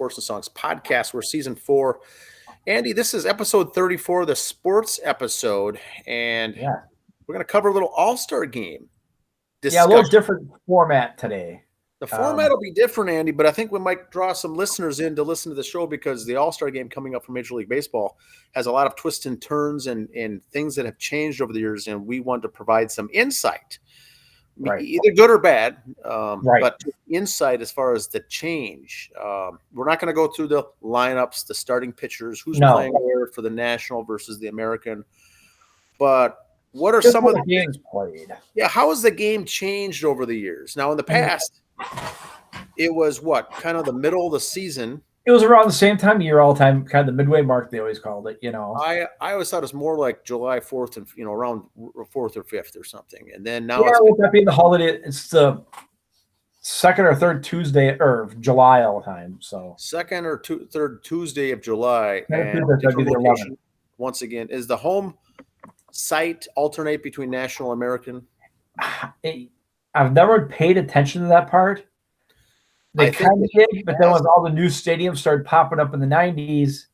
Sports and Songs podcast. We're season 4. Andy, this is episode 34, the sports episode, and we're going to cover a little All-Star game discussion. Yeah, a little different format today. The format will be different, Andy, but I think we might draw some listeners in to listen to the show because the All-Star game coming up from Major League Baseball has a lot of twists and turns and things that have changed over the years, and we want to provide some insight. Right. Either good or bad, but insight as far as the change. We're not going to go through the lineups, the starting pitchers, who's playing where for the National versus the American. But what are some of the games played? Yeah, how has the game changed over the years? Now, in the past, it was kind of the middle of the season. It was around the same time of year all the time, kind of the midway mark, they always called it, I always thought it was more like July 4th and, around 4th or 5th or something. And then now with that being the holiday, it's the second or third Tuesday of July all the time. So second or third Tuesday of July. And once again, is the home site alternate between National and American? I've never paid attention to that part. They kind of did, but then when all the new stadiums started popping up in the 90s,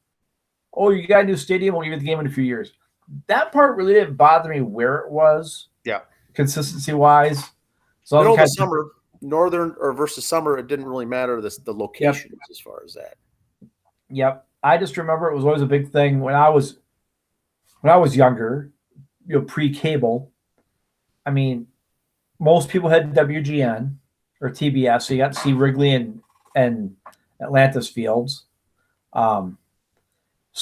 you got a new stadium, we'll give you the game in a few years. That part really didn't bother me where it was. Yeah. Consistency-wise. So middle of the summer, northern or versus summer, it didn't really matter the locations as far as that. Yep. I just remember it was always a big thing when I was younger, pre-cable. I mean, most people had WGN or TBS, so you got to see Wrigley and Atlantis Fields. Some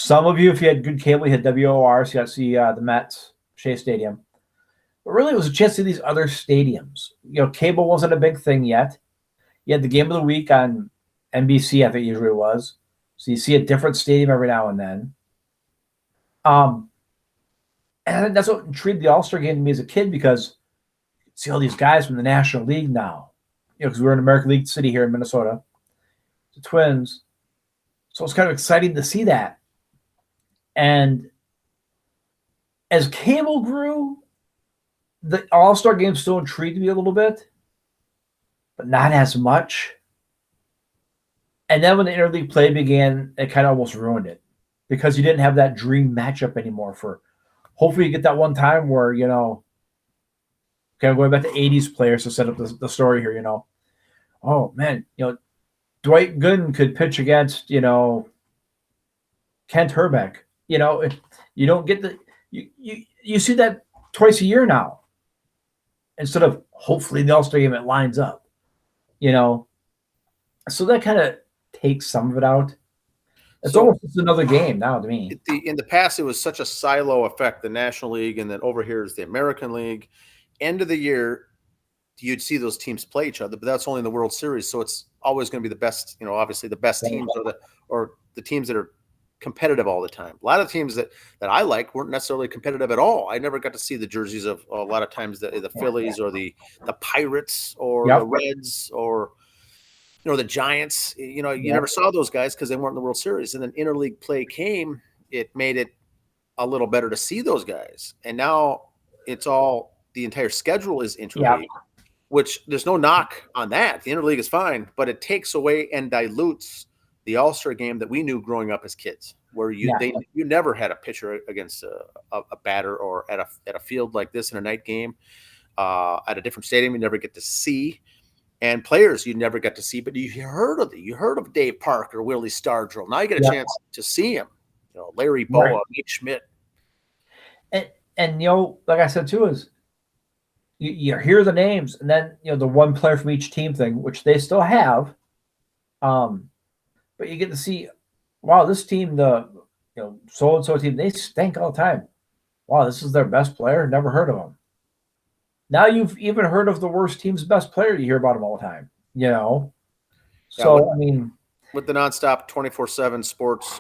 of you, if you had good cable, you had WOR, so you got to see the Mets, Shea Stadium. But really, it was a chance to see these other stadiums. Cable wasn't a big thing yet. You had the game of the week on NBC, I think usually it was. So you see a different stadium every now and then. And that's what intrigued the All-Star game to me as a kid, because you see all these guys from the National League now. Because we're in American League City here in Minnesota, the Twins. So it's kind of exciting to see that. And as cable grew, the All-Star game still intrigued me a little bit, but not as much. And then when the interleague play began, it kind of almost ruined it, because you didn't have that dream matchup anymore. Hopefully you get that one time where, going back to 80s players to set up the story here, oh man, Dwight Gooden could pitch against, Kent Herbeck. You don't get you see that twice a year now, instead of hopefully the All-Star game, it lines up, so that kind of takes some of it out. It's almost just another game now to me. In the past, it was such a silo effect, the National League, and then over here is the American League. End of the year, you'd see those teams play each other, but that's only in the World Series. So it's always going to be the best, obviously the best teams or the teams that are competitive all the time. A lot of teams that I like weren't necessarily competitive at all. I never got to see the jerseys of a lot of times the Phillies or the Pirates or the Reds or, the Giants. You never saw those guys because they weren't in the World Series. And then interleague play came, it made it a little better to see those guys. And now it's all, the entire schedule is interleague, which there's no knock on that. The interleague is fine, but it takes away and dilutes the All-Star game that we knew growing up as kids, where you never had a pitcher against a batter, or at a field like this in a night game, at a different stadium you never get to see, and players you never get to see, but you heard of Dave Parker, Willie Stargell. Now you get a chance to see him. Larry Boa, Nate Schmidt, and like I said too, is you hear the names, and then the one player from each team thing, which they still have, but you get to see, wow, this team, the so and so team, they stink all the time. Wow, this is their best player. Never heard of them. Now you've even heard of the worst team's best player. You hear about them all the time. So I mean, with the nonstop 24/7 sports,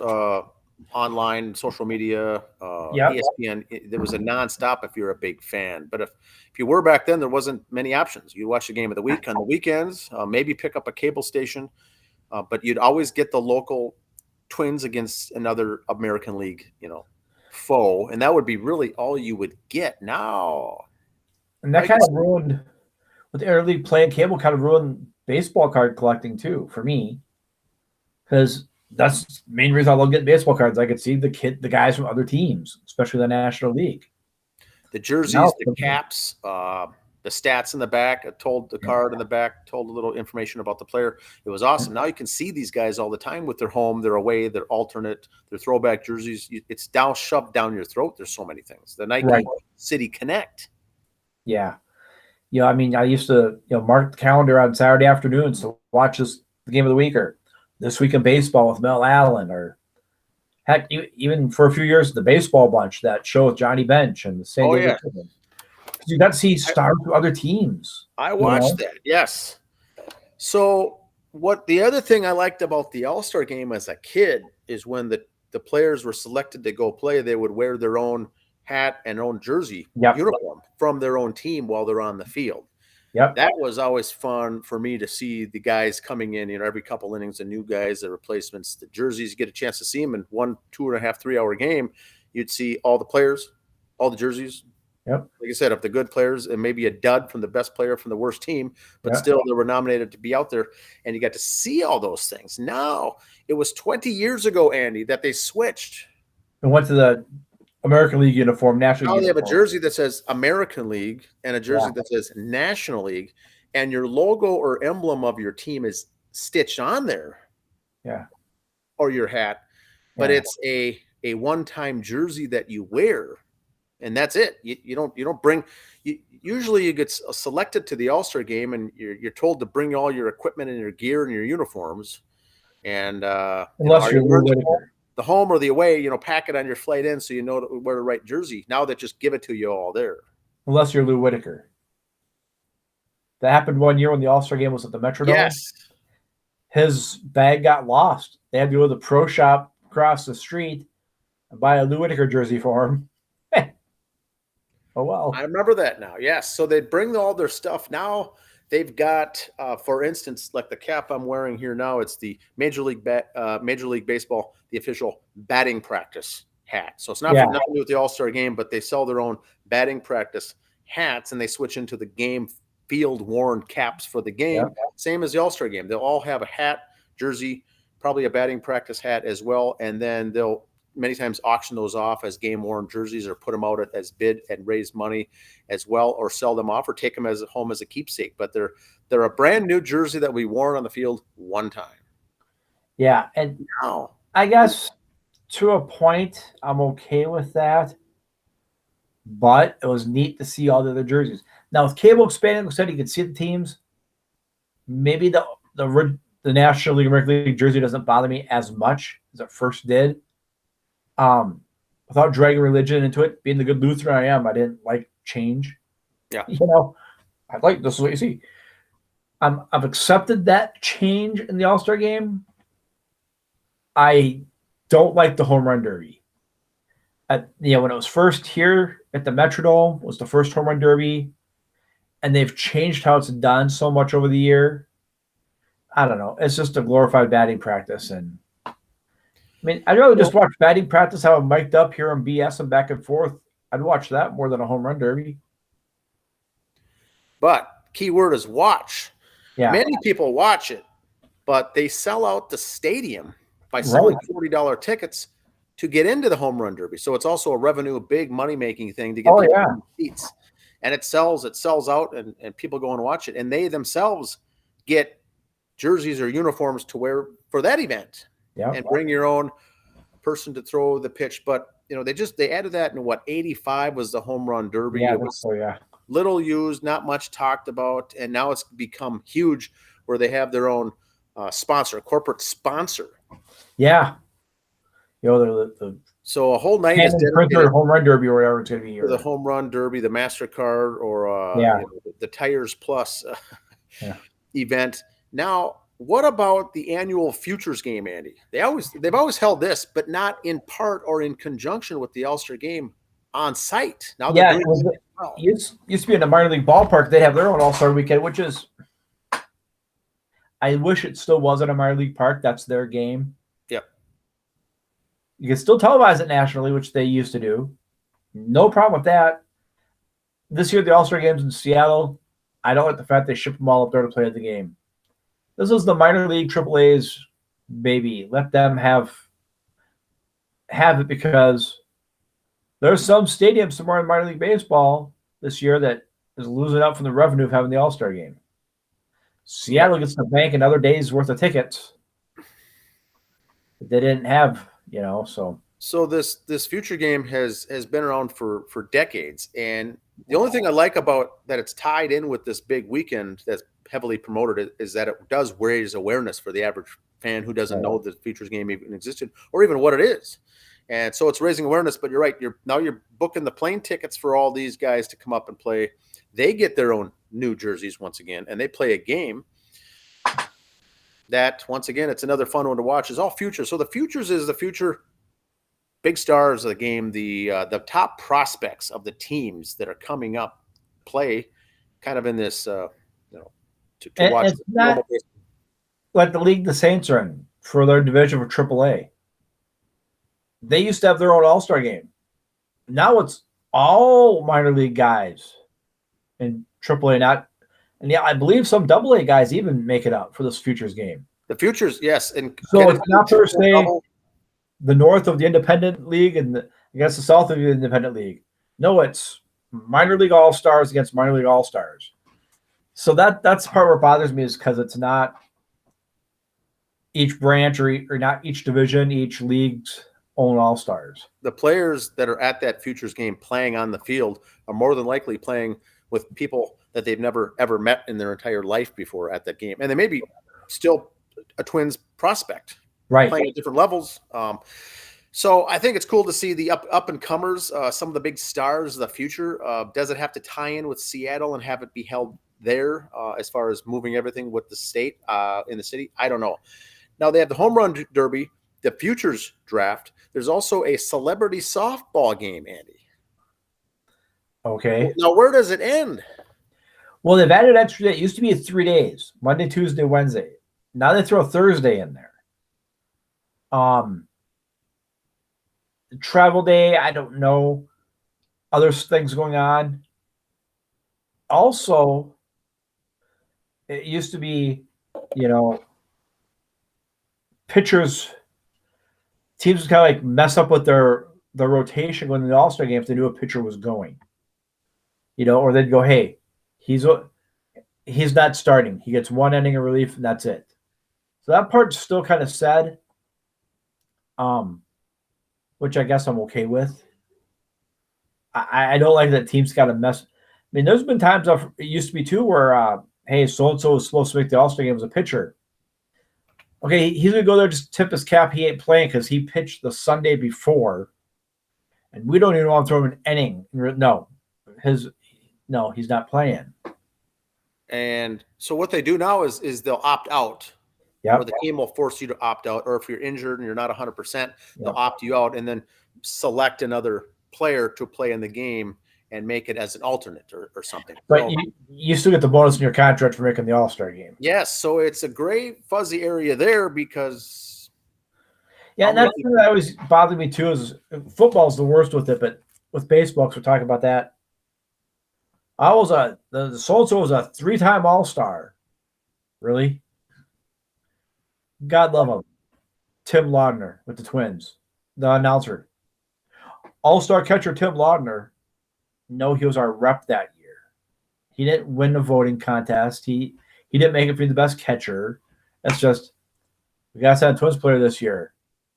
online, social media, ESPN, there was a nonstop if you're a big fan. But if you were back then, there wasn't many options. You watch the game of the week on the weekends, maybe pick up a cable station, but you'd always get the local Twins against another American League, foe, and that would be really all you would get now. And that kind of ruined, with interleague play and cable, kind of ruined baseball card collecting too for me. because that's the main reason I love getting baseball cards. I could see the guys from other teams, especially the National League. The jerseys, the caps, the stats in the back. It told the card in the back, told a little information about the player. It was awesome. Now you can see these guys all the time with their home, their away, their alternate, their throwback jerseys. It's now shoved down your throat. There's so many things. The Nike City Connect. Yeah. I mean, I used to mark the calendar on Saturday afternoons to watch the game of the week, or This Week in Baseball with Mel Allen, or heck, even for a few years, the Baseball Bunch, that show with Johnny Bench and the San Diego Tribune. You got to see stars from other teams. I watched that, yes. So the other thing I liked about the All-Star game as a kid is when the players were selected to go play, they would wear their own hat and own jersey uniform from their own team while they're on the field. That was always fun for me to see the guys coming in, every couple innings, the new guys, the replacements, the jerseys. You get a chance to see them in 1, 2.5, 3 hour game. You'd see all the players, all the jerseys. Like I said, if the good players and maybe a dud from the best player from the worst team, but still they were nominated to be out there, and you got to see all those things. Now, it was 20 years ago, Andy, that they switched. And went to the American League uniform, National League. Now they have a jersey that says American League and a jersey that says National League, and your logo or emblem of your team is stitched on there. Or your hat. But it's a one-time jersey that you wear. And that's it. You don't bring. Usually, you get selected to the All-Star game, and you're told to bring all your equipment and your gear and your uniforms. And unless you're the home or the away, pack it on your flight in so you know to wear the right jersey. Now they just give it to you all there. Unless you're Lou Whitaker. That happened one year when the All-Star game was at the Metrodome. Yes. His bag got lost. They had to go to the pro shop across the street and buy a Lou Whitaker jersey for him. Oh, well. I remember that now. Yes. So they bring all their stuff. Now they've got, for instance, like the cap I'm wearing here now, it's the Major League Baseball, the official batting practice hat. So it's not nothing to do with the All-Star game, but they sell their own batting practice hats, and they switch into the game field-worn caps for the game. Same as the All-Star game. They'll all have a hat, jersey, probably a batting practice hat as well, and then they'll many times auction those off as game-worn jerseys, or put them out as bid and raise money as well, or sell them off, or take them as home as a keepsake. But they're a brand new jersey that we worn on the field one time. Yeah, and now, I guess to a point, I'm okay with that. But it was neat to see all the other jerseys. Now, with cable expanding, like I said, you can see the teams. Maybe the National League, American League jersey doesn't bother me as much as it first did. Without dragging religion into it, being the good Lutheran I am, I didn't like change. I like this is what you see. I've accepted that change in the All-Star game. I don't like the Home Run Derby. When it was first here at the Metrodome, was the first Home Run Derby, and they've changed how it's done so much over the year. I don't know. It's just a glorified batting practice, and I mean, I'd rather just watch batting practice, have them mic'd up here and BS them back and forth. I'd watch that more than a home run derby. But key word is watch. Yeah. Many people watch it, but they sell out the stadium by selling $40 tickets to get into the home run derby. So it's also a revenue, a big money-making thing to get seats. And it sells out, and people go and watch it. And they themselves get jerseys or uniforms to wear for that event. And bring your own person to throw the pitch. But they added that in 85 was the home run derby. It was little used, not much talked about, and now it's become huge where they have their own corporate sponsor. So a whole night is dedicated home run derby or whatever it's going to be. The home run derby, the MasterCard, or the Tires Plus event. Now, what about the annual Futures game, Andy? They've always held this, but not in part or in conjunction with the All-Star game on site. Now, it used to be in the minor league ballpark. They have their own All-Star weekend, which is, I wish it still was at a minor league park. That's their game. Yep. You can still televise it nationally, which they used to do. No problem with that. This year, the All-Star game's in Seattle. I don't like the fact they ship them all up there to play the game. This is the minor league AAA's Maybe let them have it, because there's some stadiums somewhere in minor league baseball this year that is losing out from the revenue of having the All-Star game. Seattle gets the bank another day's worth of tickets that they didn't have, so. So this future game has been around for decades, and the only thing I like about that it's tied in with this big weekend that's heavily promoted is that it does raise awareness for the average fan who doesn't know the futures game even existed or even what it is. And so it's raising awareness. But you're right. You're booking the plane tickets for all these guys to come up and play. They get their own new jerseys once again, and they play a game that, once again, it's another fun one to watch. Is all futures. So the futures is the future big stars of the game, the top prospects of the teams that are coming up play kind of in this, to watch. It's not like the league the Saints are in for their division for AAA. They used to have their own All-Star game. Now it's all minor league guys in AAA, and I believe some AA guys even make it up for this futures game. The futures, yes. And so it's not per se the north of the independent league and I guess the south of the independent league. No, it's minor league all-stars against minor league all-stars. So that's the part where it bothers me, is because it's not each branch or not each division, each league's own all-stars. The players that are at that futures game playing on the field are more than likely playing with people that they've never ever met in their entire life before at that game, and they may be still a Twins prospect, right, playing at different levels. So I think it's cool to see the up and comers, some of the big stars of the future. Does it have to tie in with Seattle and have it be held there as far as moving everything with the state in the city? I don't know. Now they have the Homerun Derby, the futures draft. There's also a celebrity softball game, Andy. Okay. Now where does it end? Well, they've added extra day. It used to be 3 days: Monday, Tuesday, Wednesday. Now they throw Thursday in there. The travel day, I don't know. Other things going on. Also, it used to be, pitchers, teams would kind of like mess up with their rotation going to the All-Star game if they knew a pitcher was going. Or they'd go, hey, he's not starting. He gets 1 inning of relief and that's it. So that part's still kind of sad, which I guess I'm okay with. I don't like that teams got to mess. I mean, there's been times it used to be too where, hey, so-and-so was supposed to make the All-Star game as a pitcher. Okay, he's going to go there, just tip his cap. He ain't playing because he pitched the Sunday before, and we don't even want to throw him an inning. No, he's not playing. And so what they do now is they'll opt out. Yep. Or the team will force you to opt out, or if you're injured and you're not 100%, they'll opt you out and then select another player to play in the game and make it as an alternate or something. But so, you still get the bonus in your contract for making the All-Star game. Yes, so it's a gray, fuzzy area there because... Yeah, and that's something that always bothered me too, is football's the worst with it, but with baseball, because we're talking about that, the so-and-so was a 3-time All-Star. Really? God love him. Tim Laudner with the Twins, the announcer. All-Star catcher Tim Laudner. No, he was our rep that year. He didn't win the voting contest. He didn't make it for the best catcher. That's just, we got to send a Twins player this year.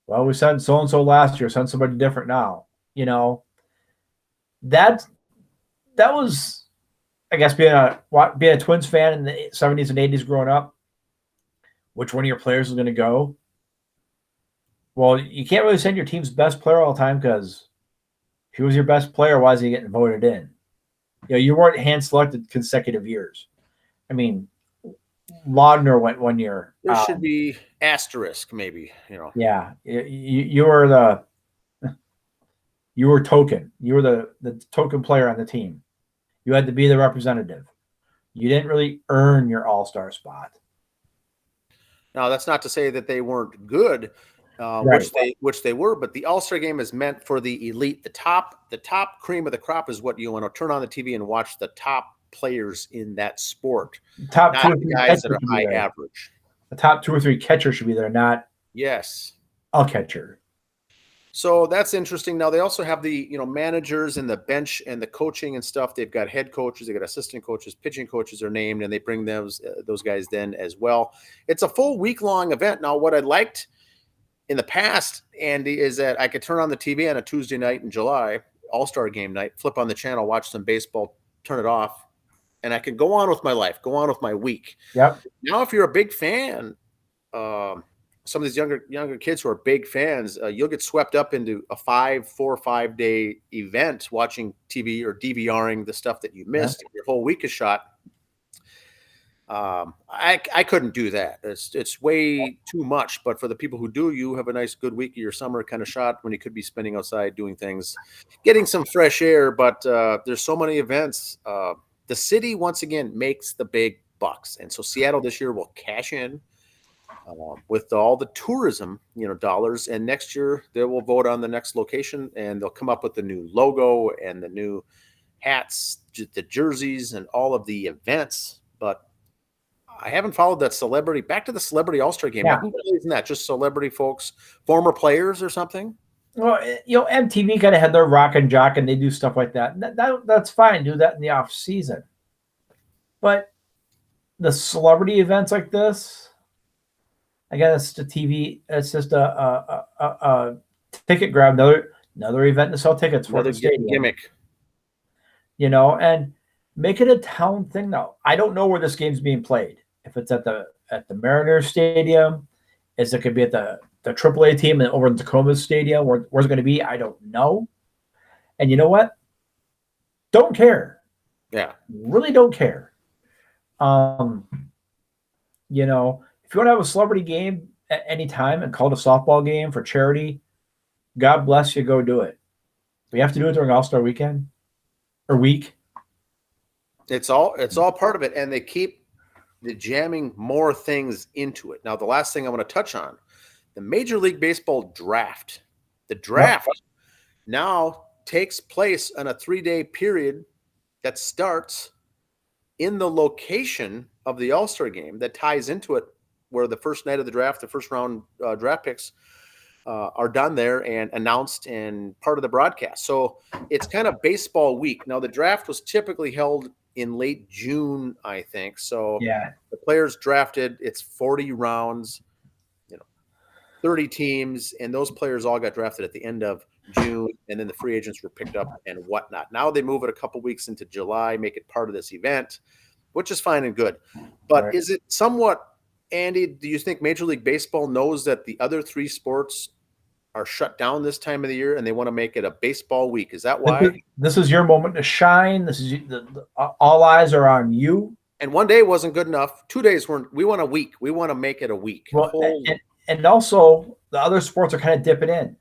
Well, we sent so-and-so last year. Send somebody different now. That was, I guess, being a Twins fan in the 70s and 80s growing up. Which one of your players is going to go? Well, you can't really send your team's best player all the time, because if he was your best player, why is he getting voted in? You weren't hand-selected consecutive years. I mean, Laudner went 1 year. There should be asterisk, maybe. Yeah, you were token. You were the token player on the team. You had to be the representative. You didn't really earn your All-Star spot. Now, that's not to say that they weren't good, right, which they were, but the All-Star game is meant for the elite. The top cream of the crop is what you want to turn on the TV and watch the top players in that sport. Top not 2 or the 3 guys that are high average. The top 2 or 3 catchers should be there, not Yes. I'll catch her. So that's interesting. Now they also have the managers and the bench and the coaching and stuff. They've got head coaches, they got assistant coaches, pitching coaches are named, and they bring those guys then as well. It's a full week long event. Now, what I liked in the past, Andy, is that I could turn on the TV on a Tuesday night in July, All-Star game night, flip on the channel, watch some baseball, turn it off, and I could go on with my life, go on with my week. Yep. Now, if you're a big fan, some of these younger kids who are big fans, you'll get swept up into a 4 or 5 day event watching TV or DVRing the stuff that you missed. Your whole week is shot. I couldn't do that. It's way too much. But for the people who do, you have a nice good week of your summer kind of shot when you could be spending outside doing things, getting some fresh air. But there's so many events. The city once again makes the big bucks, and so Seattle this year will cash in with all the tourism, dollars. And next year they will vote on the next location, and they'll come up with the new logo and the new hats, the jerseys, and all of the events. But I haven't followed that celebrity. Back to the celebrity All-Star game. Yeah. Now, who plays in that? Just celebrity folks, former players or something? Well, MTV kind of had their rock and jock, and they do stuff like that. That's fine. Do that in the off season. But the celebrity events like this, again, it's the TV. It's just a ticket grab. Another event to sell tickets for the stadium. Gimmick. And make it a town thing now. I don't know where this game's being played. If it's at the Mariners Stadium, is it could be at the AAA team over in Tacoma Stadium? Where's it going to be? I don't know. And you know what? Don't care. Yeah. Really don't care. If you want to have a celebrity game at any time and call it a softball game for charity, God bless you, go do it. We have to do it during All-Star weekend or week. It's all part of it, and they keep jamming more things into it. Now, the last thing I want to touch on, the Major League Baseball draft. The draft now takes place on a 3-day period that starts in the location of the All-Star game that ties into it, where the first night of the draft, the first round draft picks are done there and announced and part of the broadcast. So it's kind of baseball week. Now, the draft was typically held in late June, I think. So the players drafted, it's 40 rounds, 30 teams, and those players all got drafted at the end of June, and then the free agents were picked up and whatnot. Now they move it a couple weeks into July, make it part of this event, which is fine and good. But Is it somewhat, Andy, do you think Major League Baseball knows that the other 3 sports are shut down this time of the year and they want to make it a baseball week? Is that why? This is your moment to shine. This is all eyes are on you. And 1 day wasn't good enough. 2 days weren't. We want a week. We want to make it a week. Well, and also the other sports are kind of dipping in.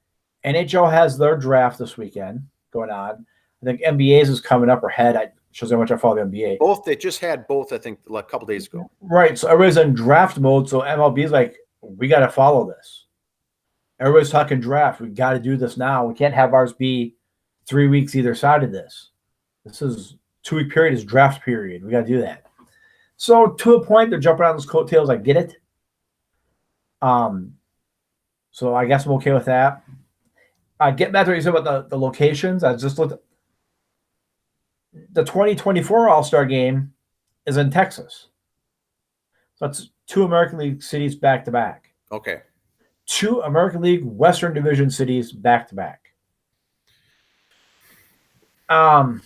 NHL has their draft this weekend going on. I think NBA's is coming up ahead. It shows how much I follow the NBA. Both, they just had both, I think, like a couple days ago. Right. So everybody's in draft mode. So MLB is like, we got to follow this. Everybody's talking draft. We got to do this now. We can't have ours be 3 weeks either side of this. This is 2-week period is draft period. We got to do that. So to a point, they're jumping on those coattails. I get it. So I guess I'm okay with that. Getting back to what you said about the locations, I just looked at the 2024 All-Star game is in Texas. So that's 2 American League cities back to back. Okay. 2 American League Western Division cities back to back. Does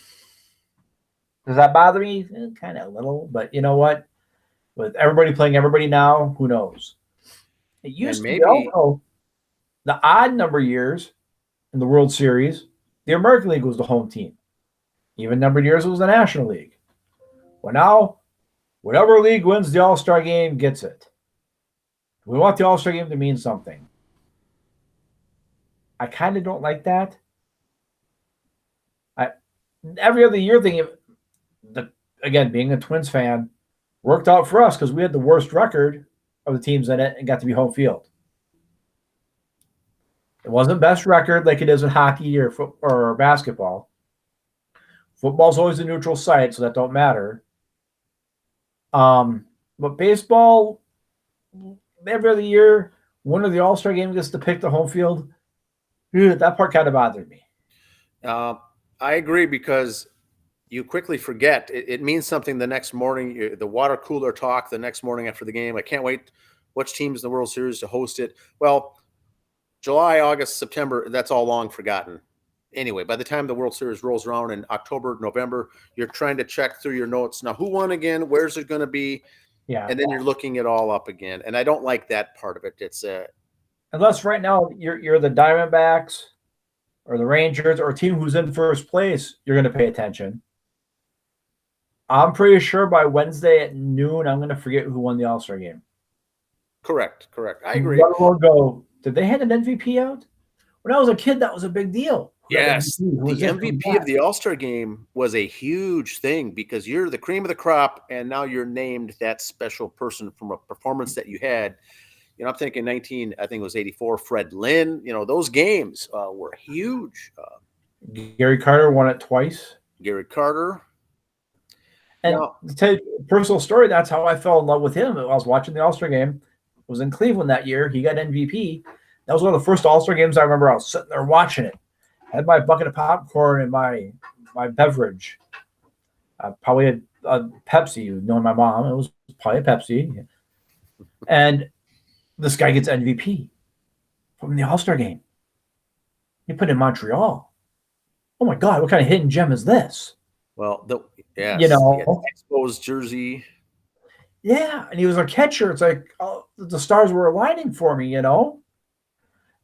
that bother me? Kind of a little, but you know what? With everybody playing everybody now, who knows? It used to be also the odd number years in the World Series, the American League was the home team. Even numbered years, it was the National League. Well, now, whatever league wins the All-Star game gets it. We want the All-Star game to mean something. I kind of don't like that. Every other year thing, again, being a Twins fan, worked out for us because we had the worst record of the teams in it and got to be home field. It wasn't best record like it is in hockey or basketball. Football's always a neutral site, so that don't matter. But baseball, every other year, winner of the All-Star game gets to pick the home field. That part kind of bothered me. I agree because you quickly forget. It means something the next morning. The water cooler talk the next morning after the game. I can't wait. Which teams in the World Series to host it? Well, July, August, September, that's all long forgotten. Anyway, by the time the World Series rolls around in October, November, you're trying to check through your notes. Now, who won again? Where's it going to be? Yeah. And then you're looking it all up again. And I don't like that part of it. It's unless right now you're the Diamondbacks or the Rangers or a team who's in first place, you're going to pay attention. I'm pretty sure by Wednesday at noon, I'm going to forget who won the All-Star game. Correct. I agree. We'll go, did they hand an MVP out? When I was a kid, that was a big deal. Yes, the MVP of the All-Star game was a huge thing because you're the cream of the crop, and now you're named that special person from a performance that you had. You know, I'm thinking I think it was 84, Fred Lynn. You know, those games were huge. Gary Carter won it twice. Gary Carter. And to tell you a personal story, that's how I fell in love with him. I was watching the All-Star game. I was in Cleveland that year. He got MVP. That was one of the first All-Star games I remember. I was sitting there watching it. I had my bucket of popcorn and my beverage. Probably a Pepsi, knowing my mom. It was probably a Pepsi. And this guy gets MVP from the All-Star game. He put in Montreal. Oh, my God, what kind of hidden gem is this? Well, you know, exposed jersey. Yeah, and he was a catcher. It's like the stars were aligning for me, you know?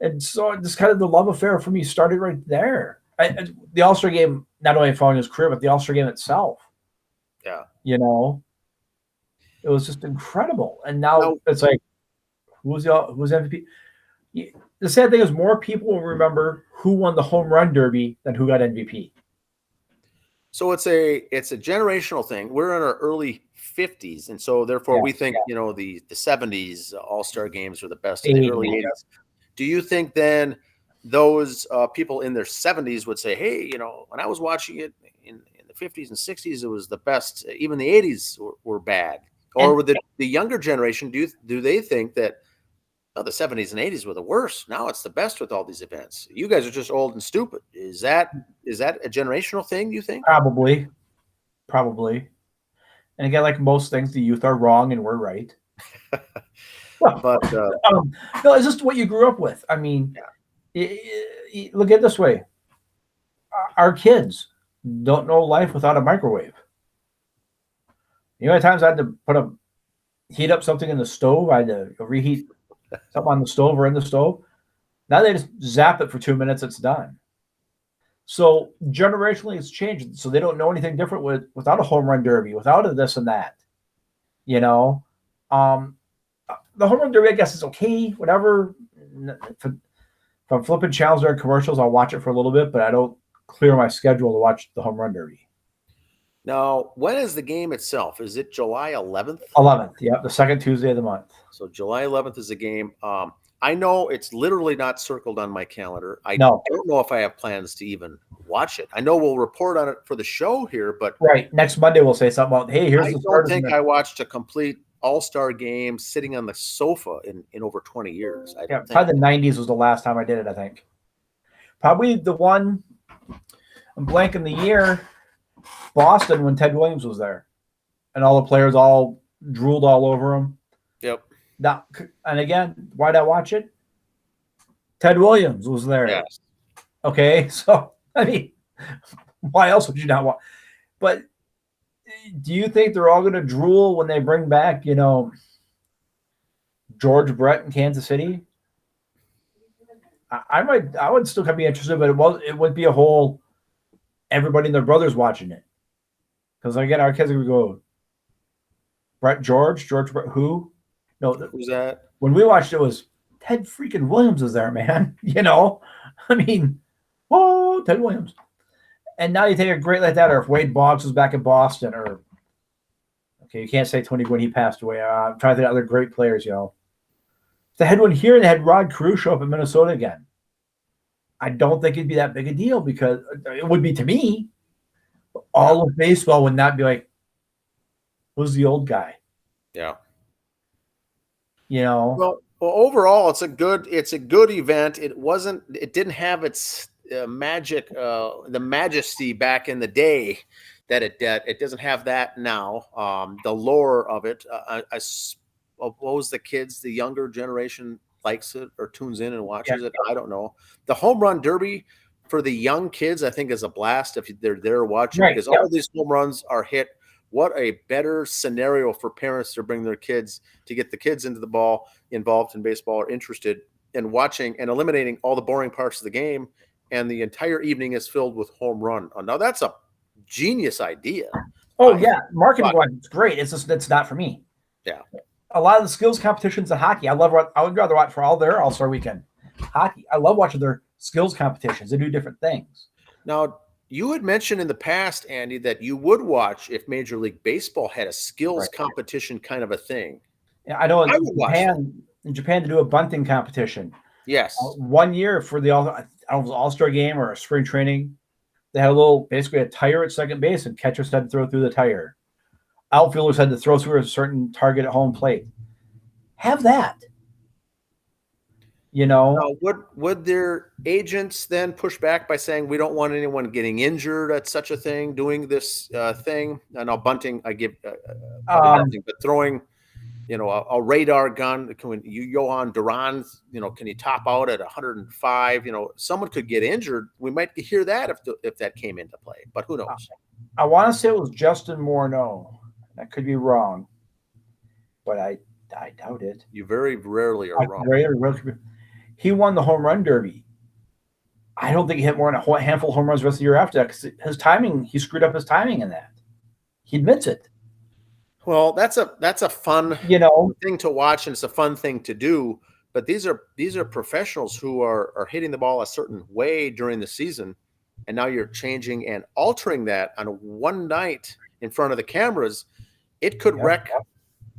And so this kind of the love affair for me started right there. The All-Star game, not only following his career, but the All-Star game itself. Yeah. You know? It was just incredible. And now it's like, who's MVP? The sad thing is more people will remember who won the home run derby than who got MVP. So it's a generational thing. We're in our early 50s, and so therefore we think you know the 70s All-Star games were the best in the early 80s. Do you think then those people in their 70s would say, hey, you know, when I was watching it in the 50s and 60s, it was the best. Even the 80s were bad. Or with the younger generation, do they think that the 70s and 80s were the worst? Now it's the best with all these events. You guys are just old and stupid. Is that a generational thing, you think? Probably. And again, like most things, the youth are wrong and we're right. But no, it's just what you grew up with. I mean, look at it this way. Our kids don't know life without a microwave. You know how many times I had to heat up something in the stove? I had to reheat something on the stove or in the stove. Now they just zap it for 2 minutes, it's done. So generationally, it's changed. So they don't know anything different without a home run derby, without a this and that. You know, the home run derby, I guess, is okay. Whatever. If I'm flipping channels during commercials, I'll watch it for a little bit, but I don't clear my schedule to watch the home run derby. Now, when is the game itself? Is it July 11th? 11th, yeah, the second Tuesday of the month. So July 11th is the game. I know it's literally not circled on my calendar. I don't know if I have plans to even watch it. I know we'll report on it for the show here, but right next Monday we'll say something about, hey, here's the start. I don't think I watched a complete All-Star game sitting on the sofa in over 20 years. Probably the 90s was the last time I did it, I think. Probably the one, I'm blanking the year, Boston, when Ted Williams was there. And all the players all drooled all over him. Yep. Now, and again, why'd I watch it? Ted Williams was there. Yes. Okay, so, I mean, why else would you not watch? But do you think they're all going to drool when they bring back, you know, George Brett in Kansas City? I would still be interested, but it would be a whole everybody and their brothers watching it. Because again, our kids are going to go, George Brett, who? No, who's that? When we watched it, was Ted freaking Williams was there, man. You know, I mean, oh, Ted Williams. And now you take a great like that, or if Wade Boggs was back in Boston, or okay, you can't say Tony Gwynn, he passed away. I'm trying to think of other great players, you know. If they had one here and they had Rod Carew show up in Minnesota again, I don't think it'd be that big a deal because it would be to me. All of baseball would not be like, who's the old guy? Yeah. You know. Well, Well, overall, it's a good event. It didn't have its magic, the majesty back in the day that it did. It doesn't have that now. The lore of it, I suppose the kids, the younger generation likes it or tunes in and Yeah. watches it. I don't know. The home run derby for the young kids, I think, is a blast if they're there watching Right. because Yep. all these home runs are hit. What a better scenario for parents to bring their kids to get the kids into the ball, involved in baseball, or interested in watching and eliminating all the boring parts of the game. And the entire evening is filled with home run. Now that's a genius idea. Oh I yeah, think. marketing But wise, it's great. It's just it's not for me. yeah, A lot of the skills competitions in hockey, I would rather watch for all their All-Star weekend. Hockey, I love watching their skills competitions. They do different things. now you had mentioned in the past, Andy, that you would watch if Major League Baseball had a skills Right. competition kind of a thing. Yeah, I know I would watch that. In Japan to do a bunting competition. Yes. 1 year for the All-Star game or a spring training, they had basically a tire at second base, and catchers had to throw through the tire. Outfielders had to throw through a certain target at home plate. Have that. Now, would their agents then push back by saying we don't want anyone getting injured at such a thing, doing this thing? Now, bunting, I give probably nothing, but throwing, a radar gun. Johan Duran, can you top out at 105? Someone could get injured. We might hear that if that came into play, but who knows? I want to say it was Justin Morneau. That could be wrong, but I doubt it. You very rarely are wrong. He won the home run derby. I don't think he hit more than a handful of home runs the rest of the year after that because his timing, he screwed up his timing in that. He admits it. Well, that's a fun thing to watch, and it's a fun thing to do. But these are professionals who are hitting the ball a certain way during the season, and now you're changing and altering that on one night in front of the cameras. It could wreck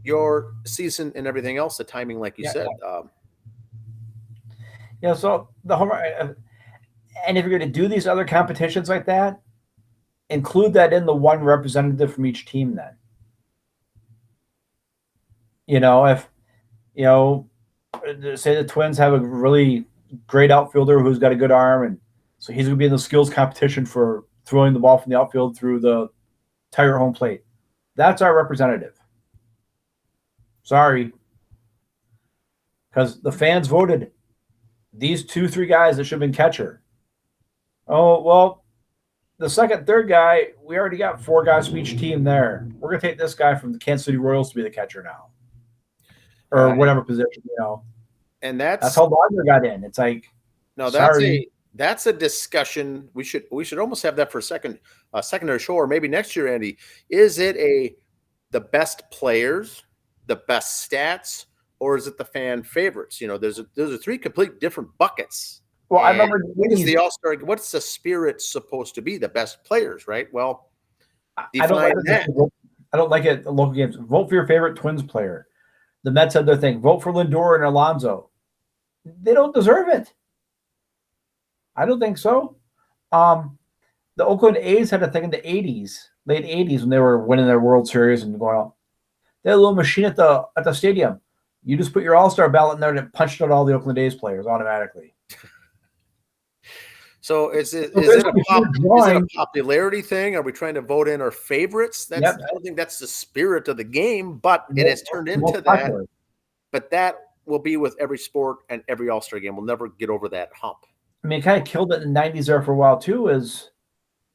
your season and everything else. The timing, like you said. So the home run, and if you're going to do these other competitions like that, include that in the one representative from each team. Then, if say the Twins have a really great outfielder who's got a good arm, and so he's going to be in the skills competition for throwing the ball from the outfield through the tire home plate. That's our representative. Sorry, because the fans voted these 2-3 guys that should have been catcher. Oh, well, the second, third guy, we already got 4 guys from each team there. We're going to take this guy from the Kansas City Royals to be the catcher now. Or whatever position, And that's how Wagner got in. It's like, no, that's a discussion. We should almost have that for a secondary show, or maybe next year, Andy. Is it the best players, the best stats, or is it the fan favorites? Those are 3 complete different buckets. Well, I remember what is the All-Star? What's the spirit supposed to be? The best players, right? Well, define that. I don't like it at local games. Vote for your favorite Twins player. The Mets had their thing. Vote for Lindor and Alonso. They don't deserve it. I don't think so. The Oakland A's had a thing in the 80s, late 80s, when they were winning their World Series and going out. They had a little machine at the stadium. You just put your All-Star ballot in there and it punched out all the Oakland A's players automatically. So is it a popularity thing? Are we trying to vote in our favorites? I don't think that's the spirit of the game, but it has turned into that. But that will be with every sport and every All-Star game. We'll never get over that hump. I mean, it kind of killed it in the 90s there for a while too,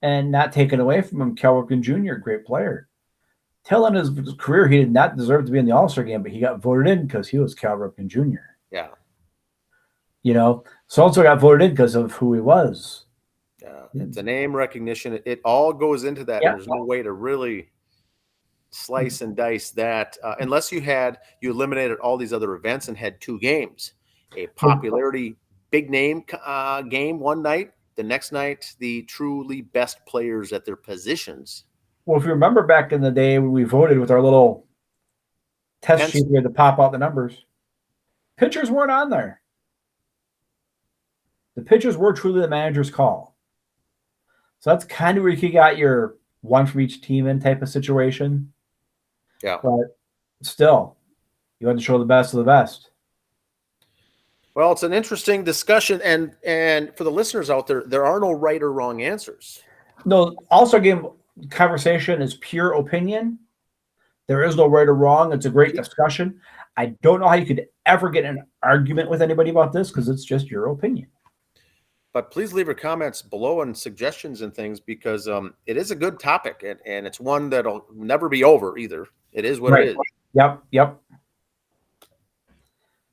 and not taken away from him, Cal Ripken Jr., great player. Till in his career, he did not deserve to be in the All-Star game, but he got voted in because he was Cal Ripken Jr. Yeah. So-and-so got voted in because of who he was. Yeah, it's a name recognition. It all goes into that. There's no way to really slice and dice that unless you eliminated all these other events and had 2 games. A popularity big name game one night, the next night the truly best players at their positions. Well, if you remember back in the day when we voted with our little test sheet, we had to pop out the numbers. Pitchers weren't on there. The pitchers were truly the manager's call. So that's kind of where you got your one from each team in type of situation. Yeah. But still, you had to show the best of the best. Well, it's an interesting discussion, and for the listeners out there, there are no right or wrong answers. No, All-Star Game conversation is pure opinion. There is no right or wrong. It's a great discussion. I don't know how you could ever get in an argument with anybody about this because it's just your opinion. But please leave your comments below and suggestions and things because it is a good topic and it's one that'll never be over either. It is what it is. Yep.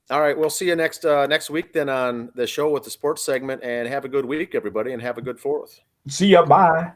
All right, we'll see you next week then on the show with the sports segment, and have a good week, everybody, and have a good 4th. See ya. Bye.